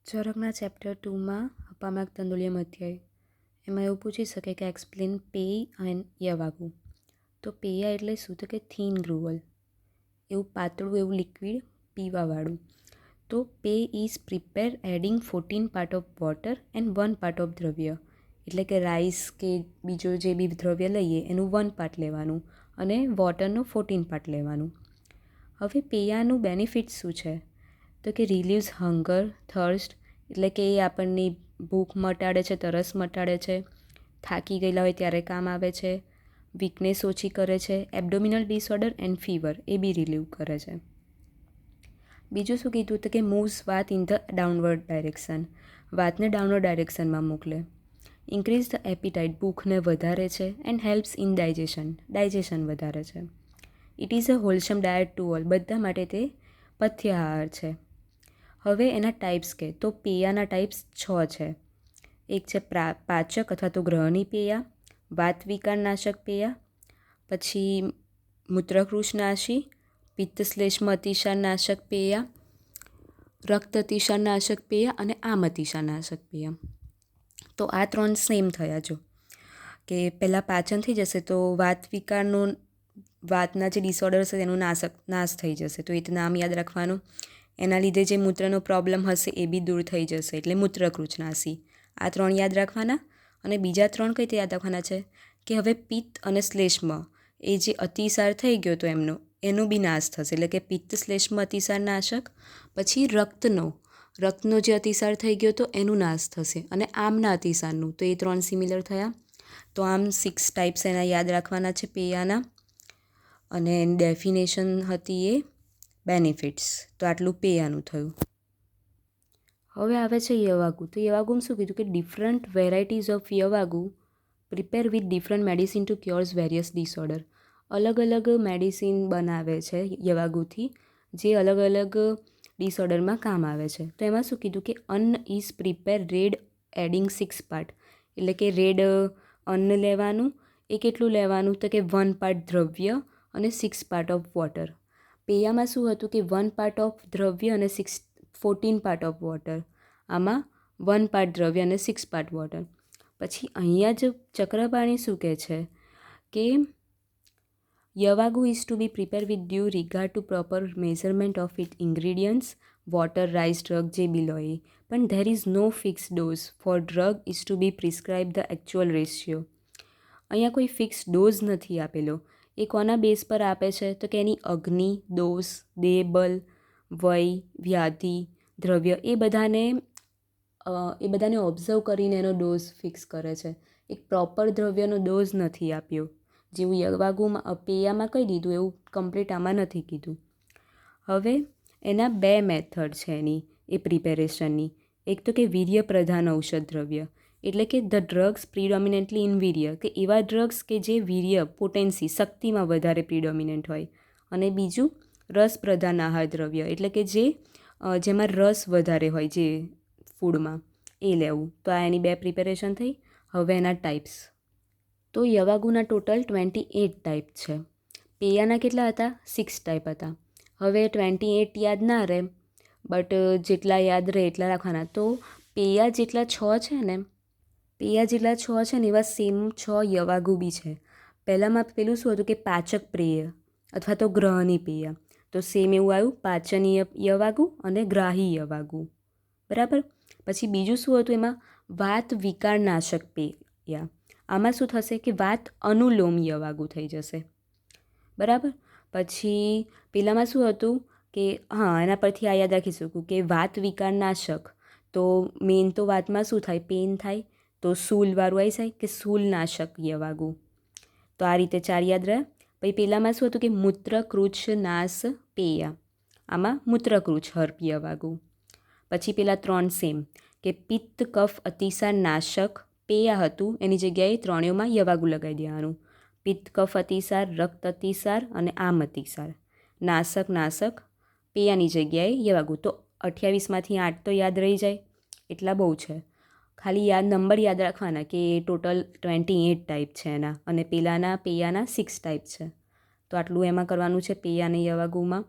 ચરકના chapter 2માં અપામાગ તંદુલિયમ અધ્યાય એમાં એવું પૂછી શકે કે એક્સપ્લેન પેય એન્ડ યવાગુ. તો પેયા એટલે શું? તો કે થીન ગ્રુવલ, એવું પાતળું એવું લિક્વિડ પીવાવાળું. તો pay is prepare adding 14 part of water and 1 part of દ્રવ્ય. એટલે કે રાઈસ કે બીજો જે બી દ્રવ્ય લઈએ એનું 1 પાર્ટ લેવાનું અને વોટરનું 14 પાર્ટ લેવાનું. હવે પેયાનું બેનિફિટ શું છે? તો કે રિલીવ્સ હંગર, થર્સ્ટ, એટલે કે એ આપણને ભૂખ મટાડે છે, તરસ મટાડે છે, થાકી ગયેલા હોય ત્યારે કામ આવે છે, વીકનેસ ઓછી કરે છે, એબ્ડોમિનલ ડિસઓર્ડર એન્ડ ફીવર એ બી રિલીવ કરે છે. બીજું શું કીધું? તો કે moves vata in the downward direction, વાતને ડાઉનવર્ડ ડાયરેક્શનમાં મોકલે. ઇન્ક્રીઝ ધ એપિટાઇટ, ભૂખને વધારે છે, એન્ડ હેલ્પ્સ ઇન ડાયજેશન વધારે છે. It is a wholesome diet to all, બધા માટે તે પથ્ય આહાર છે. હવે એના ટાઈપ્સ કે તો પેયાના ટાઈપ્સ 6 છે. એક છે પાચક અથવા તો ગ્રહની પેયા, વાત વિકારનાશક પેયા, પછી મૂત્રકૃશનાશી, પિત્તશ્લેષ્મ અતિસારનાશક પેયા, રક્ત અતિસારનાશક પેયા અને આમ અતિસારનાશક પેયા. તો આ 3 સેમ થયા. જો કે પહેલાં પાચન થઈ જશે તો વાત વિકારનો વાતના જે ડિસઓર્ડર્સ છે એનું નાશ થઈ જશે, તો એ તો નામ યાદ રાખવાનું. એના લીધે જે મૂત્રનો પ્રોબ્લેમ હશે એ બી દૂર થઈ જશે, એટલે મૂત્રકૃશનાશી. આ 3 યાદ રાખવાના. અને બીજા 3 કઈ રીતે યાદ રાખવાના છે કે હવે પિત્ત અને શ્લેષ્મ એ જે અતિસાર થઈ ગયો તો એનો બી નાશ થશે, એટલે કે પિત્ત શ્લેષ્મ અતિસાર નાશક. પછી રક્તનો જે અતિસાર થઈ ગયો તો એનું નાશ થશે, અને આમના અતિસારનું, તો એ 3 સિમિલર થયા. તો આમ 6 ટાઈપ્સ એના યાદ રાખવાના છે પેયાના, અને એની ડેફિનેશન હતી એ બેનિફિટ્સ. તો આટલું પેયાનું થયું. હવે આવે છે યવાગુ. તો યવાગુમાં શું કીધું કે different varieties of yavagu prepare with different medicine to cures various disorder. અલગ અલગ મેડિસિન બનાવે છે યવાગુથી, જે અલગ અલગ ડિસઓર્ડરમાં કામ આવે છે. તો એમાં શું કીધું કે અન્ન is prepare red adding 6 part, એટલે કે રેડ અન્ન લેવાનું. એ કેટલું લેવાનું? તો કે 1 પાર્ટ દ્રવ્ય અને 6 પાર્ટ ઓફ વોટર. પેયામાં શું હતું કે 1 પાર્ટ ઓફ દ્રવ્ય અને 14 પાર્ટ ઓફ વોટર. આમાં 1 પાર્ટ દ્રવ્ય અને 6 પાર્ટ વોટર. પછી અહીંયા જ ચક્રપાણી શું કહે છે કે yavagu is to be prepare with due regard to proper measurement of it ingredients, water, rice, drug જે બી લો એ. પણ there is no fix dose for drug is to be prescribe the actual ratio. અહીંયા કોઈ ફિક્સ ડોઝ નથી આપેલો. એ કોના બેઝ પર આપે છે? તો કે એની અગ્નિ, દોષ, દેહ બલ, વય, વ્યાધિ, દ્રવ્ય એ બધાને ઓબ્ઝર્વ કરીને એનો ડોઝ ફિક્સ કરે છે. એક પ્રોપર દ્રવ્યનો ડોઝ નથી આપ્યો, જેવું યવાગુમાં પેયામાં કહી દીધું એવું કમ્પ્લીટ આમાં નથી કીધું. હવે એના 2 મેથડ છે એની એ પ્રિપેરેશનની. એક તો કે વીર્ય પ્રધાન ઔષધ દ્રવ્ય, એટલે કે ધ ડ્રગ્સ પ્રિડોમિનેન્ટલી ઇન વીર્ય, કે એવા ડ્રગ્સ કે જે વીર્ય પોટેન્સી શક્તિમાં વધારે પ્રિડોમિનેન્ટ હોય. અને બીજું રસ પ્રધાન આહાર દ્રવ્ય, એટલે કે જેમાં રસ વધારે હોય જે ફૂડમાં, એ લેવું. તો આ એની 2 પ્રિપેરેશન થઈ. હવે એના ટાઈપ્સ. તો યવાગુના ટોટલ 28 ટાઈપ છે. પેયાના કેટલા હતા? 6 ટાઈપ હતા. હવે 28 યાદ ના રહે, બટ જેટલા યાદ રહે એટલા રાખવાના. તો પેયા જેટલા 6 છે ને એવા સેમ 6 યવાગુ બી છે. પહેલાં શું હતું કે પાચક પેય અથવા તો ગ્રહની પેયા. તો સેમ એવું આવ્યું, પાચનીય યવાગુ અને ગ્રાહી યવાગુ. બરાબર. પછી બીજું શું હતું એમાં? વાત વિકારનાશક પેયા. આમાં શું થશે કે વાત અનુલોમ યવાગુ થઈ જશે. બરાબર. પછી પેલામાં શું હતું કે એના પરથી આ યાદ રાખી શકું કે વાત વિકારનાશક, તો મેઇન તો વાતમાં શું થાય? પેઇન થાય. તો સૂલવાળું આવી જાય કે સૂલનાશક યવાગુ. તો આ રીતે 4 યાદ રહે. પછી પેલામાં શું હતું કે મૂત્રકૃચ્છનાશ પેયા. આમાં મૂત્રકૃચ્છ હર્પ યવાગુ. પછી પેલા 3 સેમ કે પિત્ત કફ અતિસાર નાશક પેયા હતું, એની જગ્યાએ 3માં યવાગુ લગાવી દેવાનું. પિત્ત કફ અતિસાર, રક્ત અતિસાર અને આમ અતિસાર. નાશક પેયાની જગ્યાએ યવાગુ. તો 28માંથી 8 તો યાદ રહી જાય, એટલા બહુ છે. ખાલી નંબર યાદ રાખવાના કે ટોટલ 28 ટાઈપ છે એના, અને પેયાના 6 ટાઈપ છે. તો આટલું એમાં કરવાનું છે પેયા અને યવાગુમાં.